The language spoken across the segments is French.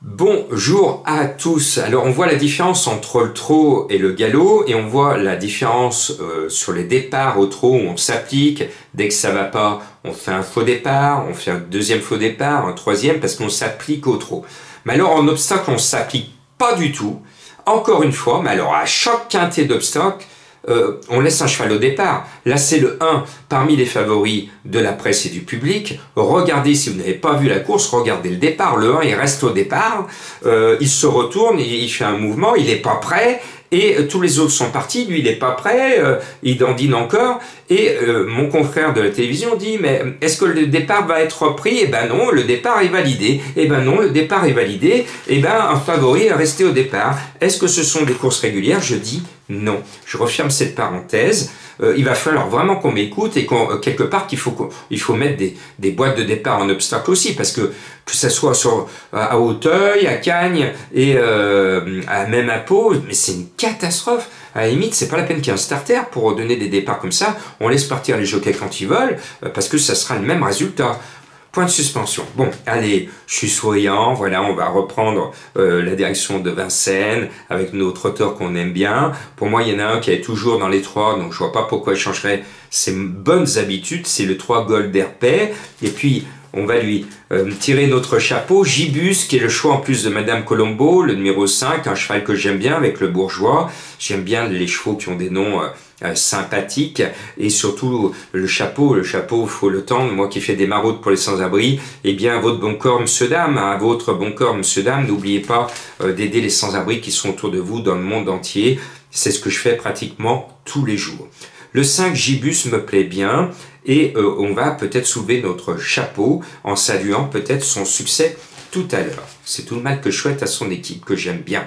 Bonjour à tous. Alors on voit la différence entre le trot et le galop et on voit la différence sur les départs au trot où on s'applique. Dès que ça va pas, on fait un faux départ, on fait un deuxième faux départ, un troisième parce qu'on s'applique au trot. Mais alors en obstacle, on s'applique pas du tout. Encore une fois, mais alors à chaque quintet d'obstacle, on laisse un cheval au départ. Là, c'est le 1 parmi les favoris de la presse et du public. Regardez, si vous n'avez pas vu la course, regardez le départ. Le 1, il reste au départ. Il se retourne, il fait un mouvement, il n'est pas prêt. Et tous les autres sont partis, lui il n'est pas prêt, il dandine encore, et mon confrère de la télévision dit « Mais est-ce que le départ va être repris ?» Eh ben non, le départ est validé. Eh ben non, le départ est validé. Eh ben un favori est resté au départ. Est-ce que ce sont des courses régulières? Je dis non. Je referme cette parenthèse. Il va falloir vraiment qu'on m'écoute et quelque part qu'il faut mettre des boîtes de départ en obstacle aussi, parce que ça soit à Auteuil, à Cagnes et même à Pau, mais c'est une catastrophe. À la limite, c'est pas la peine qu'il y ait un starter pour donner des départs comme ça. On laisse partir les jockeys quand ils veulent, parce que ça sera le même résultat. Point de suspension. Bon, allez, je suis souriant, voilà, on va reprendre la direction de Vincennes avec nos trotteurs qu'on aime bien. Pour moi, il y en a un qui est toujours dans les 3, donc je vois pas pourquoi il changerait ses bonnes habitudes, c'est le 3 Gold Airpay. Et puis, on va lui tirer notre chapeau. Gibus, qui est le choix en plus de Madame Colombo, le numéro 5, un cheval que j'aime bien avec le bourgeois. J'aime bien les chevaux qui ont des noms sympathiques, et surtout le chapeau, faut le tendre. Moi qui fais des maraudes pour les sans-abri, eh bien, à votre bon corps, monsieur dame, à votre bon corps, monsieur dame, n'oubliez pas d'aider les sans-abri qui sont autour de vous dans le monde entier. C'est ce que je fais pratiquement tous les jours. Le 5 Gibus me plaît bien, et on va peut-être soulever notre chapeau en saluant peut-être son succès tout à l'heure. C'est tout le mal que je souhaite à son équipe, que j'aime bien.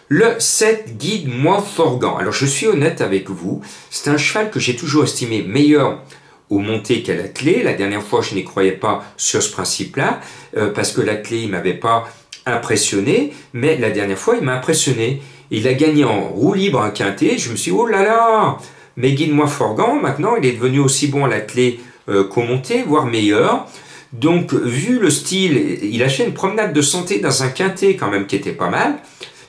Le 7 Guide Montforgan. Alors je suis honnête avec vous, c'est un cheval que j'ai toujours estimé meilleur au monté qu'à la clé. La dernière fois, je n'y croyais pas sur ce principe-là, parce que la clé, il m'avait pas impressionné, mais la dernière fois, il m'a impressionné. Il a gagné en roue libre un quintet, je me suis dit, oh là là, mais Guide Montforgan, maintenant, il est devenu aussi bon à la clé qu'au monté, voire meilleur. Donc, vu le style, il a fait une promenade de santé dans un quintet quand même qui était pas mal.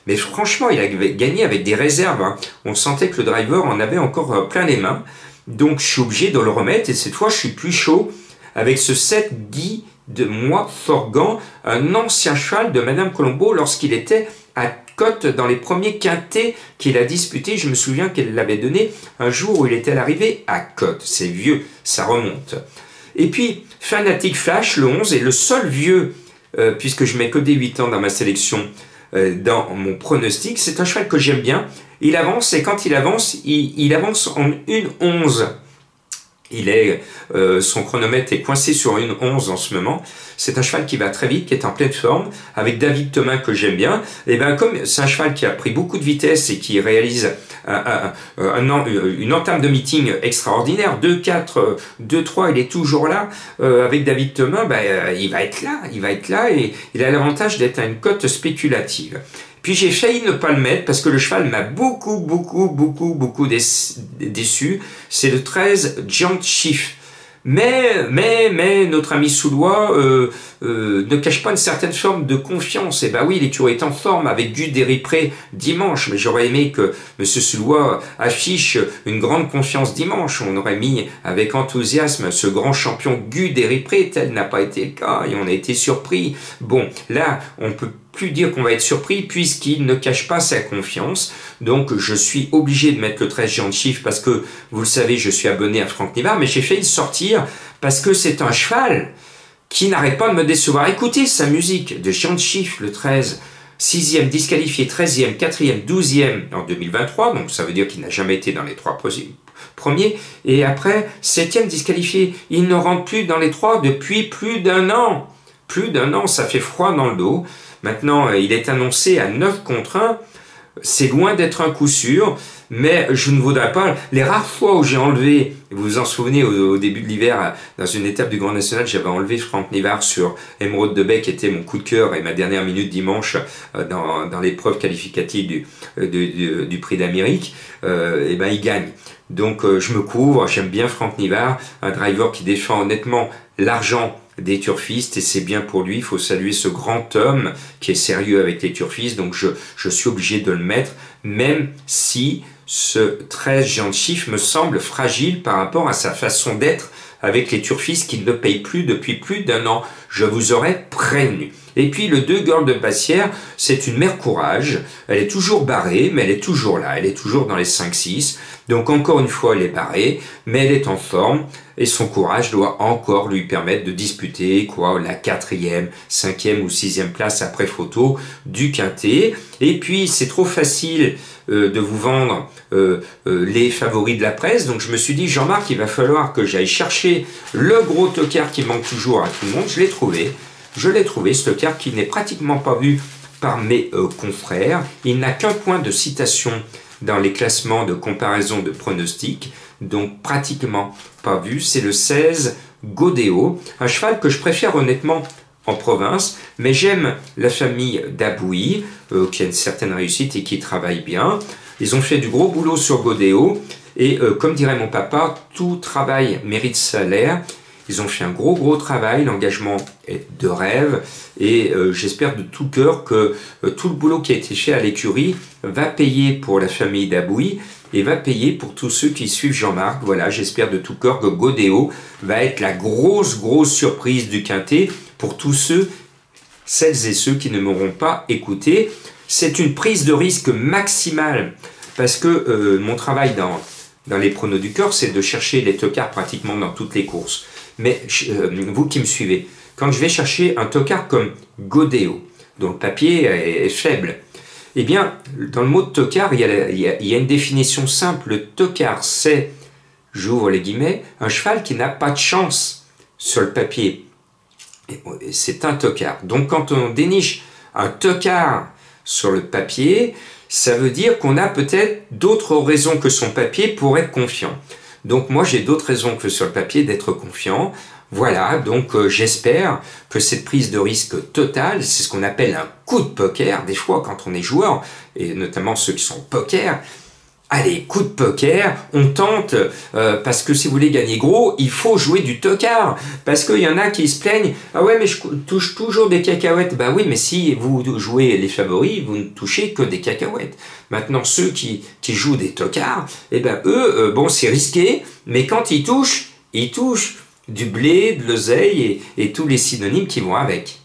Mais franchement, il a gagné avec des réserves. Hein. On sentait que le driver en avait encore plein les mains. Donc, je suis obligé de le remettre. Et cette fois, je suis plus chaud avec ce 7 Guy de Montforgan, un ancien cheval de Madame Colombo lorsqu'il était à Côte dans les premiers quintets qu'il a disputés. Je me souviens qu'elle l'avait donné un jour où il était à l'arrivée à Côte. C'est vieux, ça remonte. Et puis, Fanatic Flash, le 11, est le seul vieux, puisque je mets que des 8 ans dans ma sélection, dans mon pronostic. C'est un cheval que j'aime bien. Il avance, et quand il avance, il avance en 1:11. Son chronomètre est coincé sur 1:11 en ce moment. C'est un cheval qui va très vite, qui est en pleine forme, avec David Thomas que j'aime bien. Et bien comme c'est un cheval qui a pris beaucoup de vitesse et qui réalise une entame de meeting extraordinaire, 2-4, 2-3, il est toujours là, avec David Thomas, il va être là et il a l'avantage d'être à une cote spéculative. Puis j'ai failli ne pas le mettre parce que le cheval m'a beaucoup déçu. C'est le 13 Giant Chief. Mais notre ami Soulois ne cache pas une certaine forme de confiance. Et oui, l'écurie est en forme avec Gu Déripré dimanche, mais j'aurais aimé que M. Soulois affiche une grande confiance dimanche. On aurait mis avec enthousiasme ce grand champion Gu Déripré, tel n'a pas été le cas et on a été surpris. Bon, là, on peut plus dire qu'on va être surpris puisqu'il ne cache pas sa confiance. Donc je suis obligé de mettre le 13 Giant Chief parce que, vous le savez, je suis abonné à Franck Nivard, mais j'ai failli le sortir parce que c'est un cheval qui n'arrête pas de me décevoir. Écoutez sa musique de Giant Chief, le 13, 6e disqualifié, 13e, 4e, 12e en 2023, donc ça veut dire qu'il n'a jamais été dans les 3 premiers, et après 7e disqualifié. Il ne rentre plus dans les 3 depuis plus d'un an. Plus d'un an, ça fait froid dans le dos. Maintenant, il est annoncé à 9 contre 1. c'est loin d'être un coup sûr, mais je ne voudrais pas. Les rares fois où j'ai enlevé, vous vous en souvenez, au début de l'hiver, dans une étape du Grand National, j'avais enlevé Franck Nivard sur Émeraude de Bec, qui était mon coup de cœur et ma dernière minute dimanche dans l'épreuve qualificative du Prix d'Amérique, et ben il gagne. Donc je me couvre, j'aime bien Franck Nivard, un driver qui défend honnêtement l'argent des turfistes, et c'est bien pour lui. Il faut saluer ce grand homme qui est sérieux avec les turfistes, donc je suis obligé de le mettre, même si ce 13 géant de chiffre me semble fragile par rapport à sa façon d'être avec les turfistes qui ne payent plus depuis plus d'1 an. Je vous aurais prévenu. Et puis le 2 Girl de Bassière, c'est une mère courage. Elle est toujours barrée, mais elle est toujours là. Elle est toujours dans les 5-6. Donc encore une fois, elle est barrée, mais elle est en forme. Et son courage doit encore lui permettre de disputer la 4e, 5e ou 6e place après photo du Quintet. Et puis c'est trop facile de vous vendre les favoris de la presse. Donc je me suis dit, Jean-Marc, il va falloir que j'aille chercher le gros tocard qui manque toujours à tout le monde. Je l'ai trouvé. Je l'ai trouvé, ce tocard qui n'est pratiquement pas vu par mes confrères. Il n'a qu'un point de citation dans les classements de comparaison de pronostics, donc pratiquement pas vu. C'est le 16 Godéo, un cheval que je préfère honnêtement en province, mais j'aime la famille d'Abouy, qui a une certaine réussite et qui travaille bien. Ils ont fait du gros boulot sur Godéo, et comme dirait mon papa, tout travail mérite salaire. Ils ont fait un gros travail, l'engagement est de rêve, et j'espère de tout cœur que tout le boulot qui a été fait à l'écurie va payer pour la famille d'Abouy et va payer pour tous ceux qui suivent Jean-Marc. Voilà, j'espère de tout cœur que Godéo va être la grosse surprise du Quintet pour tous celles et ceux qui ne m'auront pas écouté. C'est une prise de risque maximale, parce que mon travail dans les pronos du cœur, c'est de chercher les tocards pratiquement dans toutes les courses. Mais vous qui me suivez, quand je vais chercher un tocard comme Godéo, dont le papier est faible, eh bien, dans le mot de tocard, il y a une définition simple. Le tocard, c'est, j'ouvre les guillemets, un cheval qui n'a pas de chance sur le papier. C'est un tocard. Donc, quand on déniche un tocard sur le papier, ça veut dire qu'on a peut-être d'autres raisons que son papier pour être confiant. Donc moi, j'ai d'autres raisons que sur le papier d'être confiant. Voilà, donc j'espère que cette prise de risque totale, c'est ce qu'on appelle un coup de poker. Des fois, quand on est joueur, et notamment ceux qui sont au poker, allez, coup de poker, on tente, parce que si vous voulez gagner gros, il faut jouer du tocard. Parce qu'il y en a qui se plaignent, ah ouais, mais je touche toujours des cacahuètes. Bah oui, mais si vous jouez les favoris, vous ne touchez que des cacahuètes. Maintenant, ceux qui jouent des tocards, eh ben eux, bon, c'est risqué, mais quand ils touchent du blé, de l'oseille et tous les synonymes qui vont avec.